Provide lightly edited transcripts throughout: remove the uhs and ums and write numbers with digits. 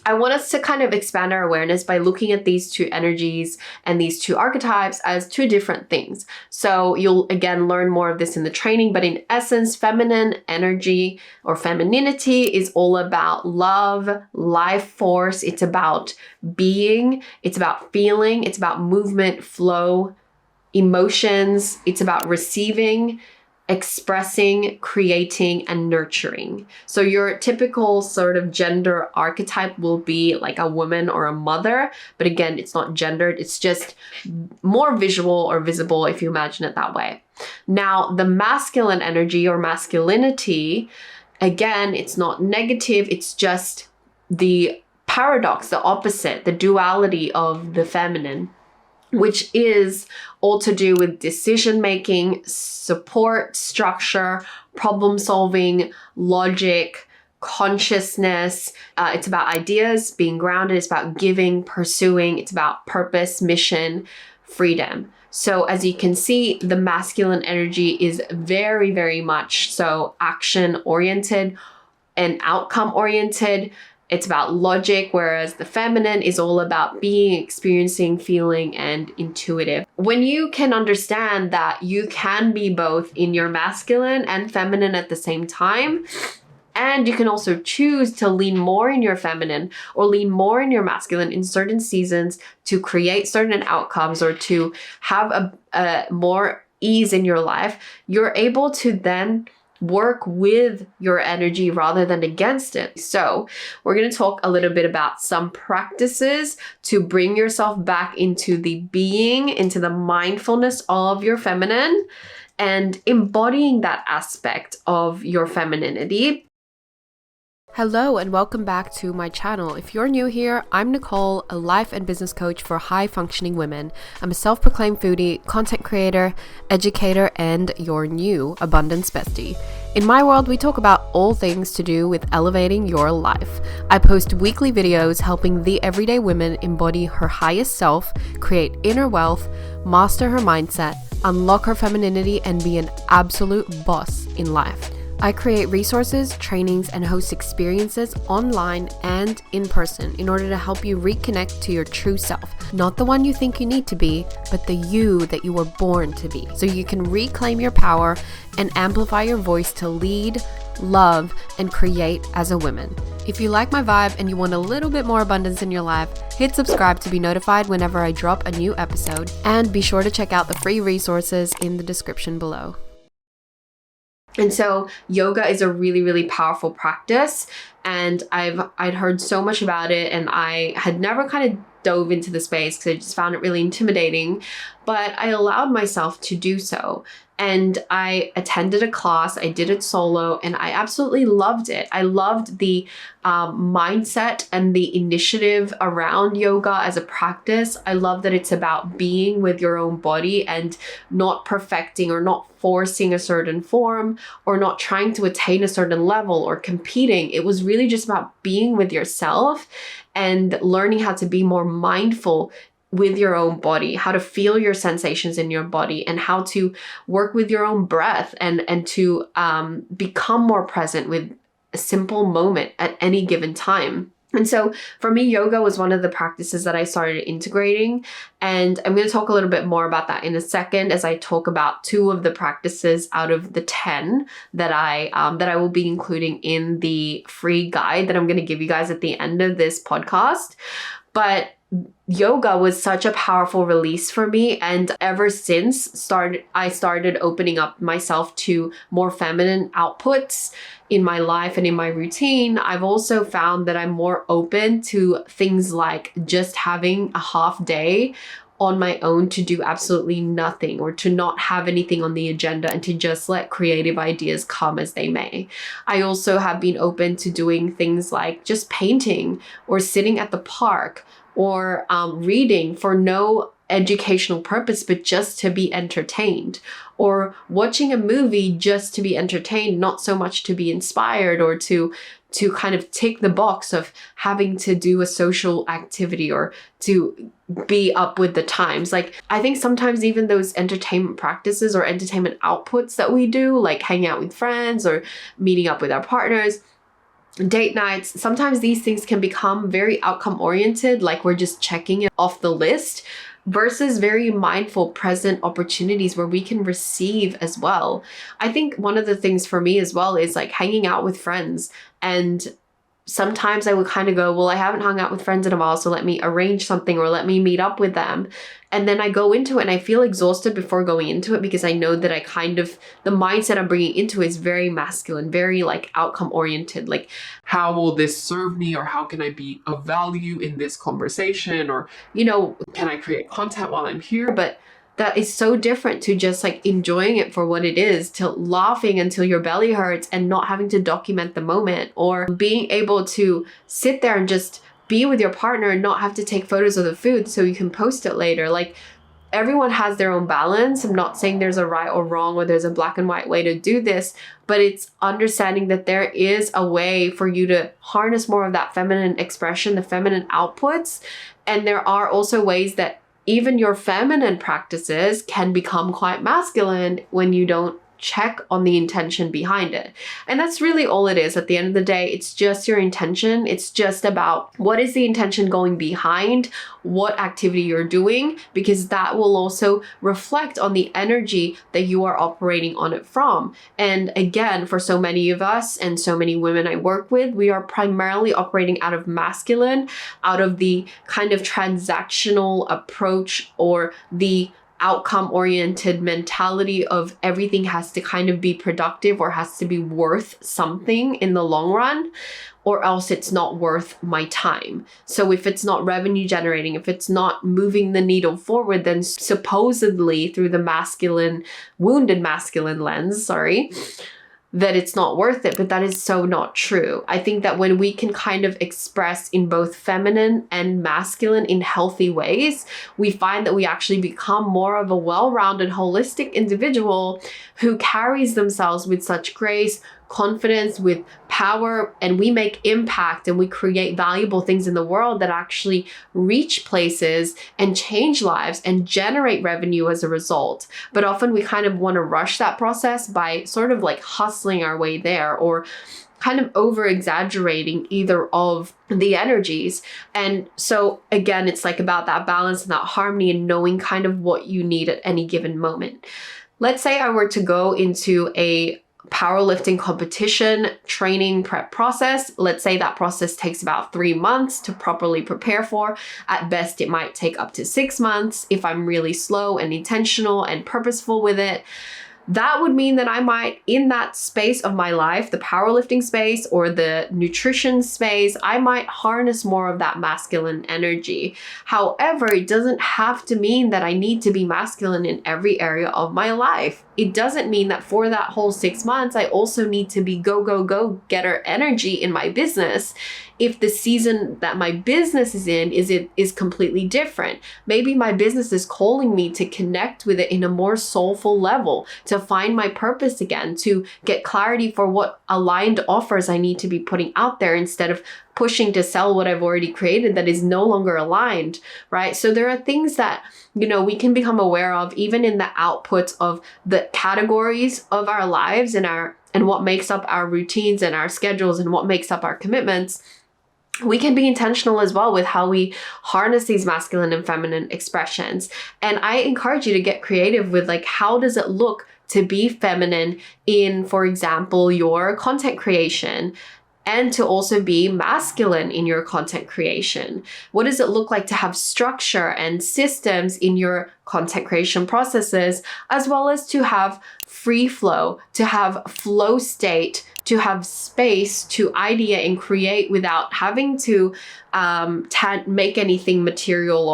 I want us to kind of expand our awareness by looking at these two energies and these two archetypes as two different things. So you'll again learn more of this in the training, but in essence, feminine energy or femininity is all about love, life force. It's about being, it's about feeling, it's about movement, flow, emotions. It's about receiving, expressing, creating, and nurturing. So your typical sort of gender archetype will be like a woman or a mother, but again, it's not gendered, it's just more visual or visible if you imagine it that way. Now, the masculine energy or masculinity, again, it's not negative, it's just the paradox, the opposite, the duality of the feminine, which is all to do with decision making, support, structure, problem solving, logic, consciousness. It's about ideas, being grounded. It's about giving, pursuing. It's about purpose, mission, freedom. So as you can see, the masculine energy is very, very much so action oriented and outcome oriented. It's about logic, whereas the feminine is all about being, experiencing, feeling, and intuitive. When you can understand that you can be both in your masculine and feminine at the same time, and you can also choose to lean more in your feminine or lean more in your masculine in certain seasons to create certain outcomes or to have a more ease in your life, you're able to then work with your energy rather than against it. So we're going to talk a little bit about some practices to bring yourself back into the being, into the mindfulness of your feminine and embodying that aspect of your femininity. Hello and welcome back to my channel. If you're new here, I'm Nicole, a life and business coach for high-functioning women. I'm a self-proclaimed foodie, content creator, educator, and your new abundance bestie. In my world, we talk about all things to do with elevating your life. I post weekly videos helping the everyday woman embody her highest self, create inner wealth, master her mindset, unlock her femininity, and be an absolute boss in life. I create resources, trainings, and host experiences online and in person in order to help you reconnect to your true self. Not the one you think you need to be, but the you that you were born to be. So you can reclaim your power and amplify your voice to lead, love, and create as a woman. If you like my vibe and you want a little bit more abundance in your life, hit subscribe to be notified whenever I drop a new episode. And be sure to check out the free resources in the description below. And so yoga is a really, really powerful practice. And I'd heard so much about it and I had never kind of dove into the space because I just found it really intimidating, but I allowed myself to do so. And I attended a class, I did it solo, and I absolutely loved it. I loved the mindset and the initiative around yoga as a practice. I love that it's about being with your own body and not perfecting or not forcing a certain form or not trying to attain a certain level or competing. It was really just about being with yourself and learning how to be more mindful with your own body, how to feel your sensations in your body and how to work with your own breath and to become more present with a simple moment at any given time. And so for me, yoga was one of the practices that I started integrating. And I'm going to talk a little bit more about that in a second as I talk about 2 of the practices out of the 10 that I will be including in the free guide that I'm going to give you guys at the end of this podcast. But yoga was such a powerful release for me, and ever since I started opening up myself to more feminine outputs in my life and in my routine. I've also found that I'm more open to things like just having a half day on my own to do absolutely nothing or to not have anything on the agenda and to just let creative ideas come as they may. I also have been open to doing things like just painting or sitting at the park or reading for no educational purpose, but just to be entertained, or watching a movie just to be entertained, not so much to be inspired or to kind of tick the box of having to do a social activity or to be up with the times. Like, I think sometimes even those entertainment practices or entertainment outputs that we do, like hanging out with friends or meeting up with our partners, date nights, sometimes these things can become very outcome oriented, like we're just checking it off the list, versus very mindful, present opportunities where we can receive as well. I think one of the things for me as well is like hanging out with friends. And sometimes I would kind of go, well, I haven't hung out with friends in a while, so let me arrange something or let me meet up with them. And then I go into it and I feel exhausted before going into it because I know that the mindset I'm bringing into it is very masculine, very like outcome oriented. Like, how will this serve me? Or how can I be of value in this conversation? Or, can I create content while I'm here? But that is so different to just like enjoying it for what it is, to laughing until your belly hurts and not having to document the moment, or being able to sit there and just be with your partner and not have to take photos of the food so you can post it later. Like, everyone has their own balance. I'm not saying there's a right or wrong or there's a black and white way to do this, but it's understanding that there is a way for you to harness more of that feminine expression, the feminine outputs. And there are also ways that even your feminine practices can become quite masculine when you don't check on the intention behind it. And that's really all it is. At the end of the day, it's just your intention. It's just about what is the intention going behind what activity you're doing, because that will also reflect on the energy that you are operating on it from. And again, for so many of us and so many women I work with, we are primarily operating out of masculine, out of the kind of transactional approach or the outcome oriented mentality of everything has to kind of be productive or has to be worth something in the long run, or else it's not worth my time. So if it's not revenue generating, if it's not moving the needle forward, then supposedly through the wounded masculine lens, that it's not worth it, but that is so not true. I think that when we can kind of express in both feminine and masculine in healthy ways, we find that we actually become more of a well-rounded, holistic individual who carries themselves with such grace, confidence, with power, and we make impact and we create valuable things in the world that actually reach places and change lives and generate revenue as a result. But often we kind of want to rush that process by sort of like hustling our way there, or kind of over exaggerating either of the energies. And so again, it's like about that balance and that harmony and knowing kind of what you need at any given moment. Let's say I were to go into a powerlifting competition training prep process. Let's say that process takes about 3 months to properly prepare for. At best, it might take up to 6 months if I'm really slow and intentional and purposeful with it. That would mean that I might, in that space of my life, the powerlifting space or the nutrition space, I might harness more of that masculine energy. However, it doesn't have to mean that I need to be masculine in every area of my life. It doesn't mean that for that whole 6 months, I also need to be go getter energy in my business. If the season that my business is in is completely different. Maybe my business is calling me to connect with it in a more soulful level, to find my purpose again, to get clarity for what aligned offers I need to be putting out there instead of pushing to sell what I've already created that is no longer aligned, right? So there are things that, we can become aware of even in the outputs of the categories of our lives and what makes up our routines and our schedules and what makes up our commitments. We can be intentional as well with how we harness these masculine and feminine expressions. And I encourage you to get creative with like, how does it look to be feminine in, for example, your content creation? And to also be masculine in your content creation. What does it look like to have structure and systems in your content creation processes, as well as to have free flow, to have flow state, to have space to idea and create without having to make anything material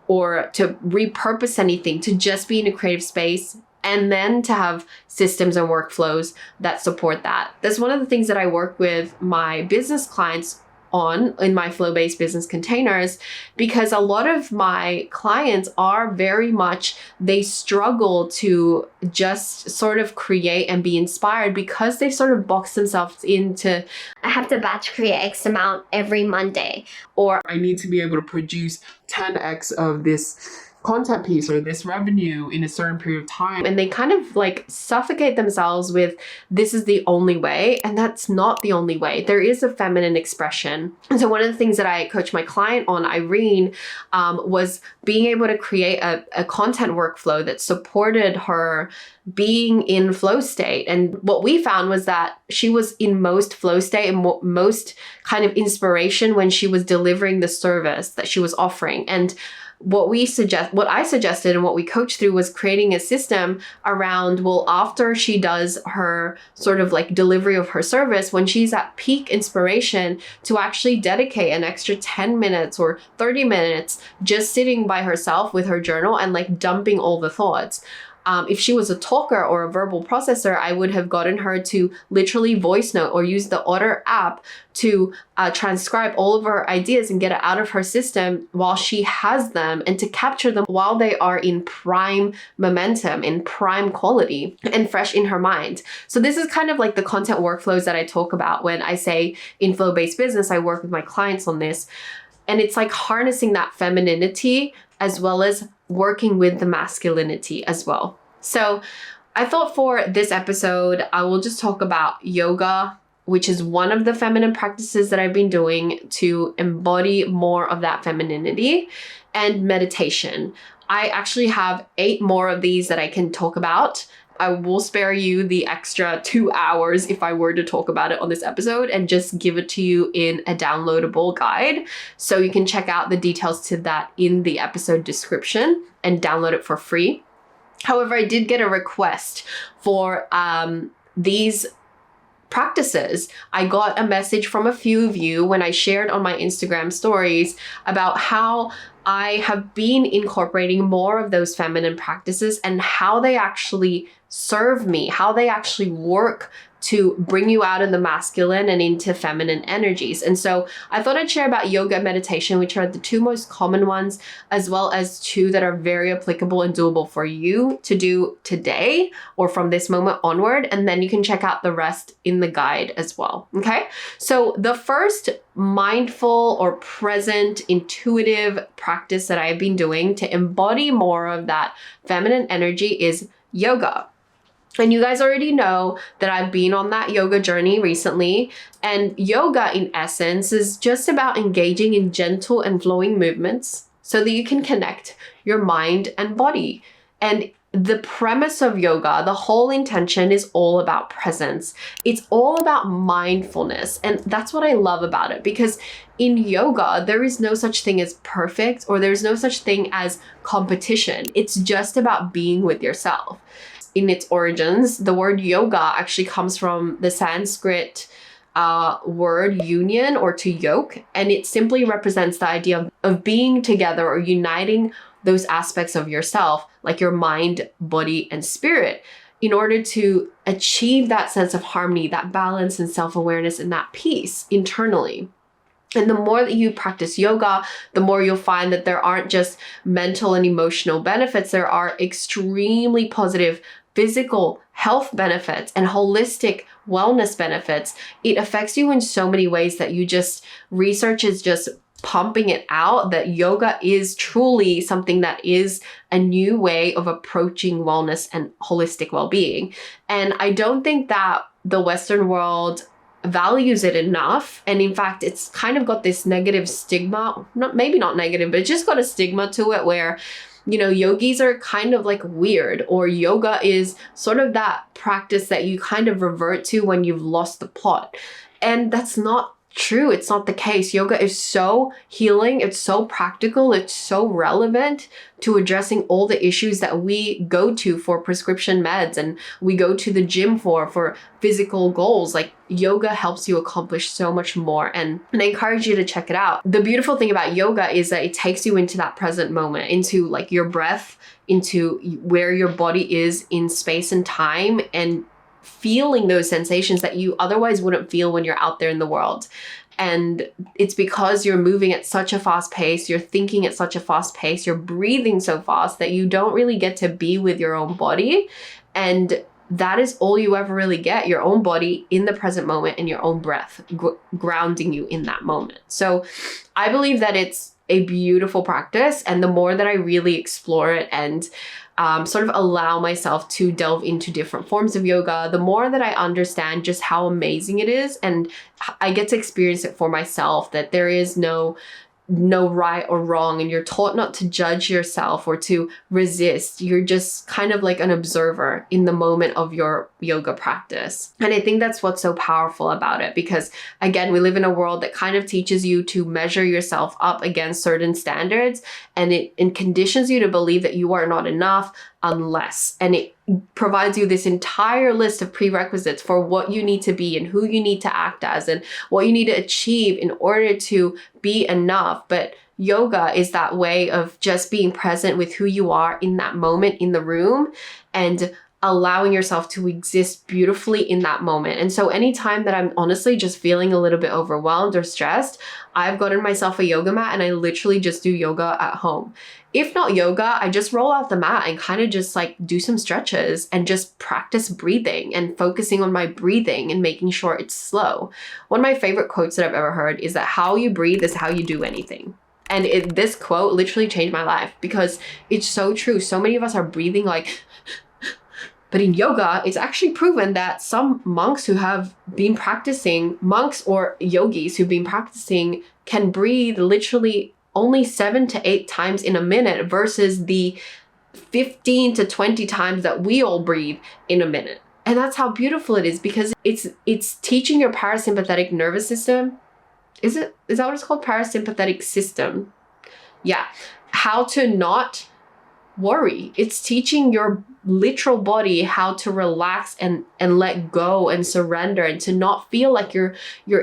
or to repurpose anything, to just be in a creative space, and then to have systems and workflows that support that. That's one of the things that I work with my business clients on in my flow-based business containers, because a lot of my clients are very much, they struggle to just sort of create and be inspired because they sort of box themselves into, I have to batch create X amount every Monday, or I need to be able to produce 10x of this content piece or this revenue in a certain period of time. And they kind of like suffocate themselves with this is the only way. And that's not the only way. There is a feminine expression. And so one of the things that I coach my client on, Irene, was being able to create a content workflow that supported her being in flow state. And what we found was that she was in most flow state and most kind of inspiration when she was delivering the service that she was offering. And what I suggested and what we coached through was creating a system around, well, after she does her sort of like delivery of her service, when she's at peak inspiration, to actually dedicate an extra 10 minutes or 30 minutes just sitting by herself with her journal and like dumping all the thoughts. If she was a talker or a verbal processor, I would have gotten her to literally voice note or use the Otter app to transcribe all of her ideas and get it out of her system while she has them, and to capture them while they are in prime momentum, in prime quality, and fresh in her mind. So this is kind of like the content workflows that I talk about when I say in flow-based business, I work with my clients on this. And it's like harnessing that femininity as well as working with the masculinity as well. So I thought for this episode, I will just talk about yoga, which is one of the feminine practices that I've been doing to embody more of that femininity, and meditation. I actually have 8 more of these that I can talk about. I will spare you the extra 2 hours if I were to talk about it on this episode and just give it to you in a downloadable guide. So you can check out the details to that in the episode description and download it for free. However, I did get a request for these practices. I got a message from a few of you when I shared on my Instagram stories about how I have been incorporating more of those feminine practices and how they actually serve me, how they actually work to bring you out of the masculine and into feminine energies. And so I thought I'd share about yoga and meditation, which are the 2 most common ones, as well as 2 that are very applicable and doable for you to do today or from this moment onward. And then you can check out the rest in the guide as well. Okay. So the first mindful or present intuitive practice that I've been doing to embody more of that feminine energy is yoga. And you guys already know that I've been on that yoga journey recently. And yoga, in essence, is just about engaging in gentle and flowing movements so that you can connect your mind and body. And the premise of yoga, the whole intention is all about presence. It's all about mindfulness. And that's what I love about it, because in yoga, there is no such thing as perfect, or there's no such thing as competition. It's just about being with yourself. In its origins, the word yoga actually comes from the Sanskrit word union, or to yoke, and it simply represents the idea of being together or uniting those aspects of yourself, like your mind, body, and spirit, in order to achieve that sense of harmony, that balance and self-awareness and that peace internally. And the more that you practice yoga, the more you'll find that there aren't just mental and emotional benefits, there are extremely positive physical health benefits and holistic wellness benefits. It affects you in so many ways that research is just pumping it out, that yoga is truly something that is a new way of approaching wellness and holistic well-being. And I don't think that the Western world values it enough. And in fact, it's kind of got this negative stigma, maybe not negative, but it just got a stigma to it where, you know, yogis are kind of like weird, or yoga is sort of that practice that you kind of revert to when you've lost the plot. And that's not true. It's not the case. Yoga is so healing. It's so practical. It's so relevant to addressing all the issues that we go to for prescription meds and we go to the gym for physical goals. Like, yoga helps you accomplish so much more. And I encourage you to check it out. The beautiful thing about yoga is that it takes you into that present moment, into like your breath, into where your body is in space and time, and feeling those sensations that you otherwise wouldn't feel when you're out there in the world. And it's because you're moving at such a fast pace, you're thinking at such a fast pace, you're breathing so fast that you don't really get to be with your own body. And that is all you ever really get, your own body in the present moment and your own breath grounding you in that moment. So I believe that it's a beautiful practice. And the more that I really explore it and sort of allow myself to delve into different forms of yoga, the more that I understand just how amazing it is. And I get to experience it for myself, that there is no right or wrong, and you're taught not to judge yourself or to resist. You're just kind of like an observer in the moment of your yoga practice. And I think that's what's so powerful about it, because again, we live in a world that kind of teaches you to measure yourself up against certain standards, and it conditions you to believe that you are not enough unless, and it provides you this entire list of prerequisites for what you need to be and who you need to act as and what you need to achieve in order to be enough. But yoga is that way of just being present with who you are in that moment in the room and allowing yourself to exist beautifully in that moment. And so anytime that I'm honestly just feeling a little bit overwhelmed or stressed, I've gotten myself a yoga mat and I literally just do yoga at home. If not yoga, I just roll out the mat and kind of just like do some stretches and just practice breathing and focusing on my breathing and making sure it's slow. One of my favorite quotes that I've ever heard is that how you breathe is how you do anything. And this quote literally changed my life, because it's so true. So many of us are breathing like, but in yoga, it's actually proven that some monks who have been practicing, monks or yogis who've been practicing, can breathe literally only 7 to 8 times in a minute versus the 15 to 20 times that we all breathe in a minute. And that's how beautiful it is, because it's teaching your parasympathetic nervous system. Is that what it's called? Parasympathetic system. Yeah. How to not worry. It's teaching your literal body how to relax and let go and surrender, and to not feel like you're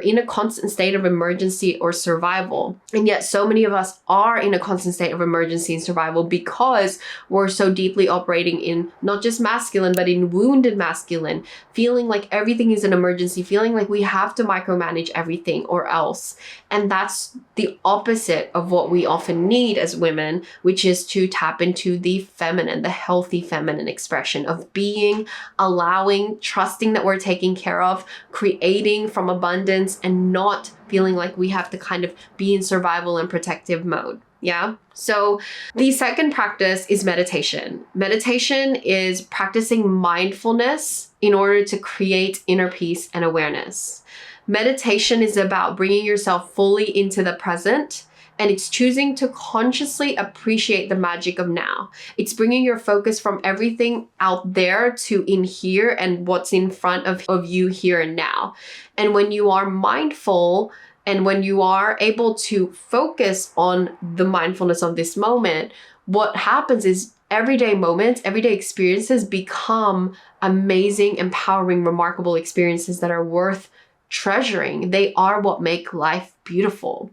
in a constant state of emergency or survival. And yet so many of us are in a constant state of emergency and survival, because we're so deeply operating in not just masculine, but in wounded masculine, feeling like everything is an emergency, feeling like we have to micromanage everything or else. And that's the opposite of what we often need as women, which is to tap into the feminine, the healthy feminine expression of being, allowing, trusting that we're taken care of, creating from abundance, and not feeling like we have to kind of be in survival and protective mode. Yeah. So the second practice is meditation. Meditation is practicing mindfulness in order to create inner peace and awareness. Meditation is about bringing yourself fully into the present, and it's choosing to consciously appreciate the magic of now. It's bringing your focus from everything out there to in here and what's in front of you here and now. And when you are mindful, and when you are able to focus on the mindfulness of this moment, what happens is everyday moments, everyday experiences become amazing, empowering, remarkable experiences that are worth treasuring. They are what make life beautiful.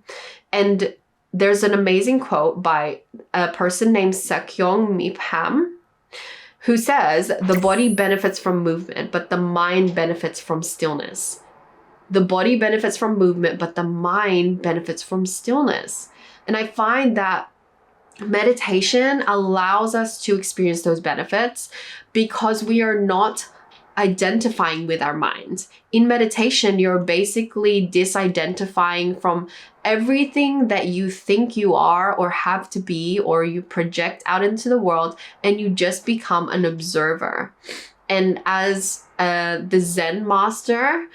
And there's an amazing quote by a person named Sekyong Mipham, who says, "The body benefits from movement, but the mind benefits from stillness." The body benefits from movement, but the mind benefits from stillness. And I find that meditation allows us to experience those benefits because we are not identifying with our minds. In meditation, you're basically disidentifying from everything that you think you are or have to be, or you project out into the world, and you just become an observer. And as the Zen master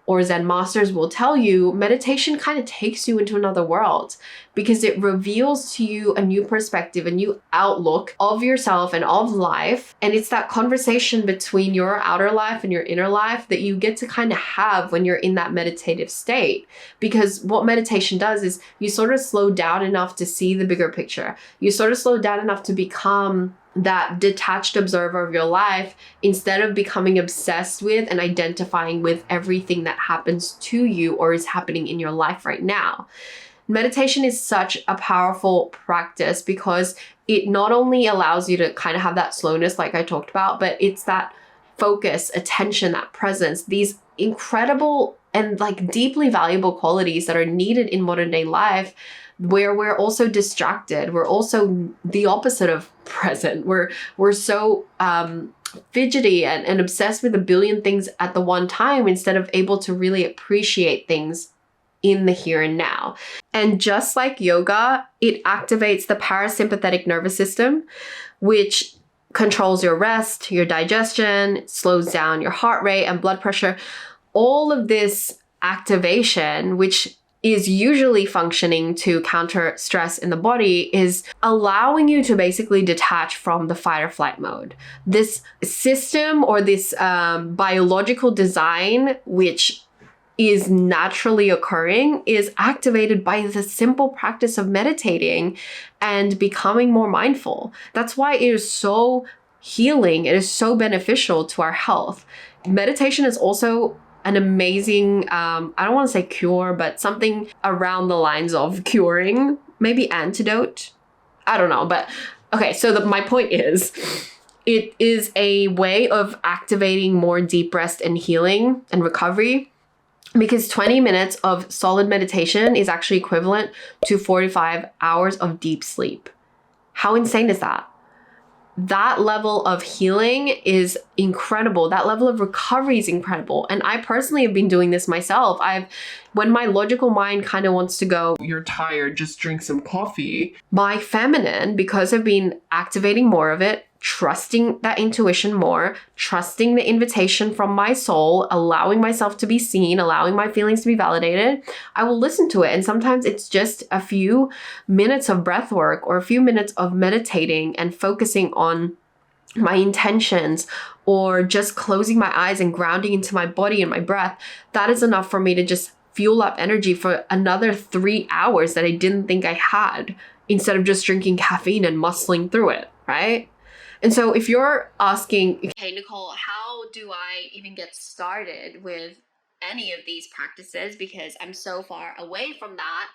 or Zen masters will tell you, meditation kind of takes you into another world, because it reveals to you a new perspective, a new outlook of yourself and of life. And it's that conversation between your outer life and your inner life that you get to kind of have when you're in that meditative state. Because what meditation does is you sort of slow down enough to see the bigger picture. You sort of slow down enough to become that detached observer of your life, instead of becoming obsessed with and identifying with everything that happens to you or is happening in your life right now. Meditation is such a powerful practice because it not only allows you to kind of have that slowness like I talked about, but it's that focus, attention, that presence, these incredible and like deeply valuable qualities that are needed in modern day life, where we're also distracted. We're also the opposite of present. We're so fidgety and obsessed with a billion things at the one time, instead of able to really appreciate things in the here and now. And just like yoga, it activates the parasympathetic nervous system, which controls your rest, your digestion, slows down your heart rate and blood pressure. All of this activation, which is usually functioning to counter stress in the body, is allowing you to basically detach from the fight or flight mode. This system or this biological design, which is naturally occurring, is activated by the simple practice of meditating and becoming more mindful. That's why it is so healing. It is so beneficial to our health. Meditation is also an amazing, I don't want to say cure, but something around the lines of curing, maybe antidote. I don't know, but okay. So my point is, it is a way of activating more deep rest and healing and recovery, because 20 minutes of solid meditation is actually equivalent to 45 hours of deep sleep. How insane is that? That level of healing is incredible. That level of recovery is incredible. And I personally have been doing this myself. When my logical mind kind of wants to go, You're tired, just drink some coffee. my feminine, because I've been activating more of it, trusting that intuition more, trusting the invitation from my soul, allowing myself to be seen, allowing my feelings to be validated, I will listen to it. And sometimes it's just a few minutes of breath work or a few minutes of meditating and focusing on my intentions, or just closing my eyes and grounding into my body and my breath. That is enough for me to just fuel up energy for another 3 hours that I didn't think I had, instead of just drinking caffeine and muscling through it, right? And so if you're asking, okay, Nicole, how do I even get started with any of these practices, because I'm so far away from that,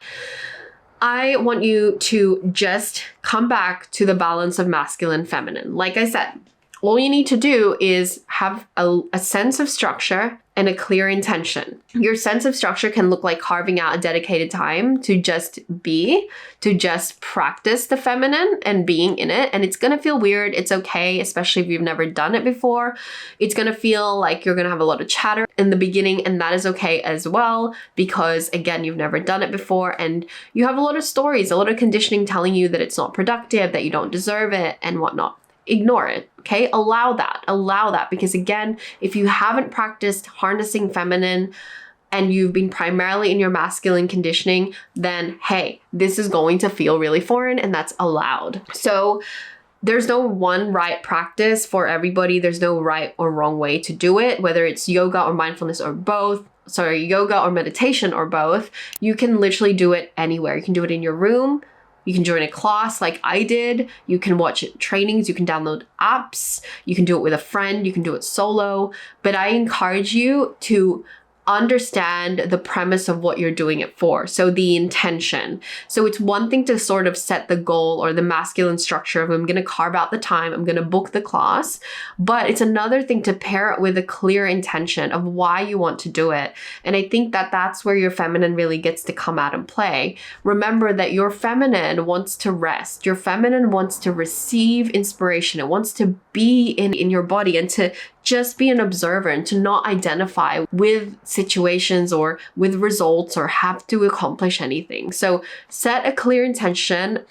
I want you to just come back to the balance of masculine, feminine. Like I said, all you need to do is have a sense of structure and a clear intention. Your sense of structure can look like carving out a dedicated time to just be, to just practice the feminine and being in it. And it's gonna feel weird. It's okay, especially if you've never done it before. It's gonna feel like you're gonna have a lot of chatter in the beginning, and that is okay as well, because again, you've never done it before and you have a lot of stories, a lot of conditioning telling you that it's not productive, that you don't deserve it and whatnot. Ignore it, okay? Allow that, because again, if you haven't practiced harnessing feminine and you've been primarily in your masculine conditioning, then hey, this is going to feel really foreign, and that's allowed. So there's no one right practice for everybody. There's no right or wrong way to do it, whether it's yoga or mindfulness or both. Yoga or meditation or both. You can literally do it anywhere. You can do it in your room. You can join a class like I did. You can watch trainings. You can download apps. You can do it with a friend. You can do it solo. But I encourage you to understand the premise of what you're doing it for. So the intention. So it's one thing to sort of set the goal or the masculine structure of, I'm going to carve out the time, I'm going to book the class. But it's another thing to pair it with a clear intention of why you want to do it. And I think that that's where your feminine really gets to come out and play. Remember that your feminine wants to rest. Your feminine wants to receive inspiration. It wants to be in your body and to just be an observer and to not identify with situations or with results or have to accomplish anything. So set a clear intention,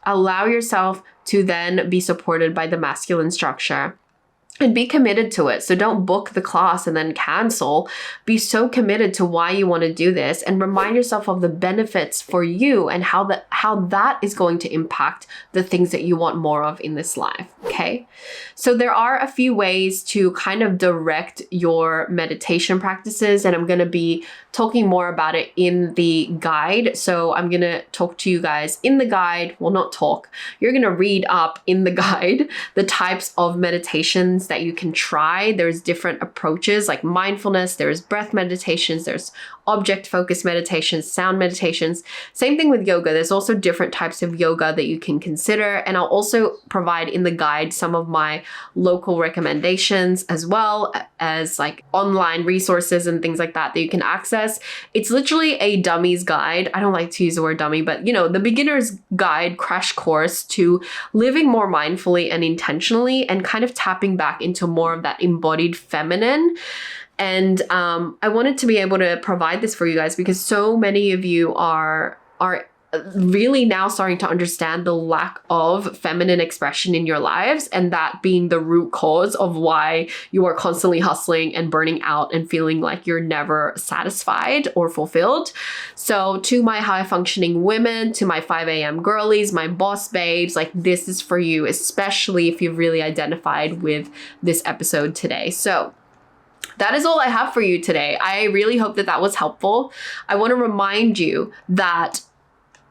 allow yourself to then be supported by the masculine structure. And be committed to it. So don't book the class and then cancel. Be so committed to why you want to do this, and remind yourself of the benefits for you and how that is going to impact the things that you want more of in this life. Okay. So there are a few ways to kind of direct your meditation practices, and I'm going to be talking more about it in the guide. So I'm going to talk to you guys in the guide. Well, not talk. You're going to read up in the guide the types of meditations that you can try. There's different approaches like mindfulness, there's breath meditations, there's object focused meditations, sound meditations. Same thing with yoga. There's also different types of yoga that you can consider. And I'll also provide in the guide some of my local recommendations, as well as like online resources and things like that you can access. It's literally a dummy's guide. I don't like to use the word dummy, but the beginner's guide crash course to living more mindfully and intentionally, and kind of tapping back into more of that embodied feminine. And I wanted to be able to provide this for you guys because so many of you are really now starting to understand the lack of feminine expression in your lives, and that being the root cause of why you are constantly hustling and burning out and feeling like you're never satisfied or fulfilled. So to my high functioning women, to my 5 a.m. girlies, my boss babes, like this is for you, especially if you've really identified with this episode today. So that is all I have for you today. I really hope that that was helpful. I want to remind you that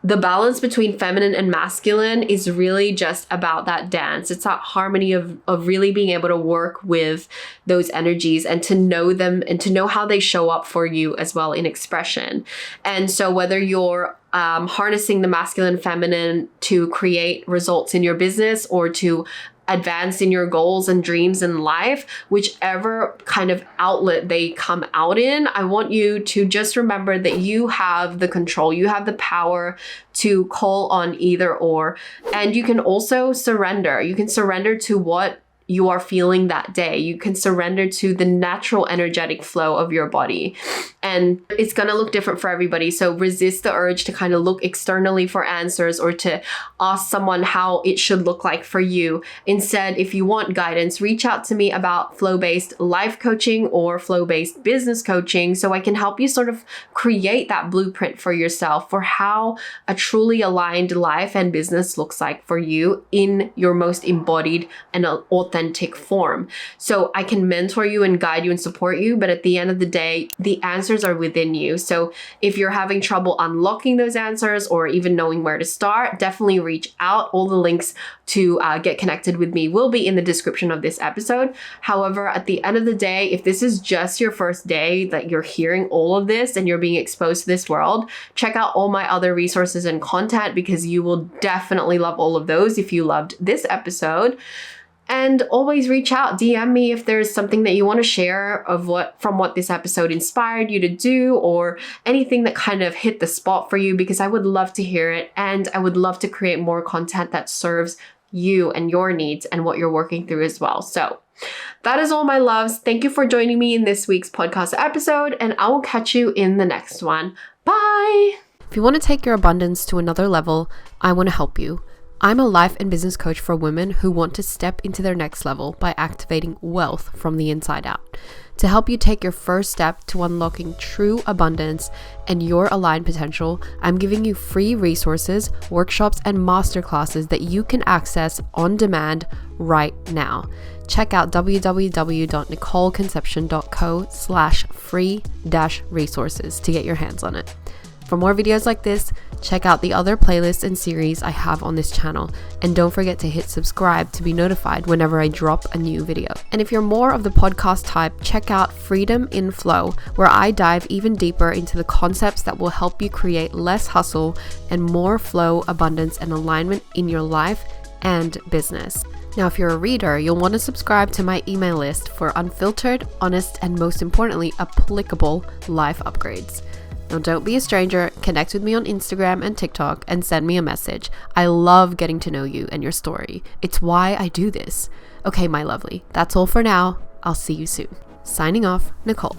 the balance between feminine and masculine is really just about that dance. It's that harmony of really being able to work with those energies and to know them and to know how they show up for you as well in expression. And so whether you're harnessing the masculine and feminine to create results in your business or to advance in your goals and dreams in life, whichever kind of outlet they come out in, I want you to just remember that you have the control, you have the power to call on either or. And you can also surrender. You can surrender to what you are feeling that day. You can surrender to the natural energetic flow of your body. And it's going to look different for everybody. So resist the urge to kind of look externally for answers or to ask someone how it should look like for you. Instead, if you want guidance, reach out to me about flow-based life coaching or flow-based business coaching so I can help you sort of create that blueprint for yourself for how a truly aligned life and business looks like for you in your most embodied and authentic form. So I can mentor you and guide you and support you, but at the end of the day, the answers are within you. So if you're having trouble unlocking those answers or even knowing where to start, definitely reach out. All the links to get connected with me will be in the description of this episode. However, at the end of the day, if this is just your first day that you're hearing all of this and you're being exposed to this world, check out all my other resources and content because you will definitely love all of those if you loved this episode. And always reach out, DM me if there's something that you want to share from what this episode inspired you to do or anything that kind of hit the spot for you, because I would love to hear it and I would love to create more content that serves you and your needs and what you're working through as well. So that is all, my loves. Thank you for joining me in this week's podcast episode, and I will catch you in the next one. Bye. If you want to take your abundance to another level, I want to help you. I'm a life and business coach for women who want to step into their next level by activating wealth from the inside out. To help you take your first step to unlocking true abundance and your aligned potential, I'm giving you free resources, workshops, and masterclasses that you can access on demand right now. Check out www.nicoleconception.co/free-resources to get your hands on it. For more videos like this, check out the other playlists and series I have on this channel, and don't forget to hit subscribe to be notified whenever I drop a new video. And if you're more of the podcast type, check out Freedom in Flow, where I dive even deeper into the concepts that will help you create less hustle and more flow, abundance, and alignment in your life and business. Now, if you're a reader, you'll want to subscribe to my email list for unfiltered, honest, and most importantly, applicable life upgrades. Now, don't be a stranger. Connect with me on Instagram and TikTok and send me a message. I love getting to know you and your story. It's why I do this. Okay, my lovely, that's all for now. I'll see you soon. Signing off, Nicole.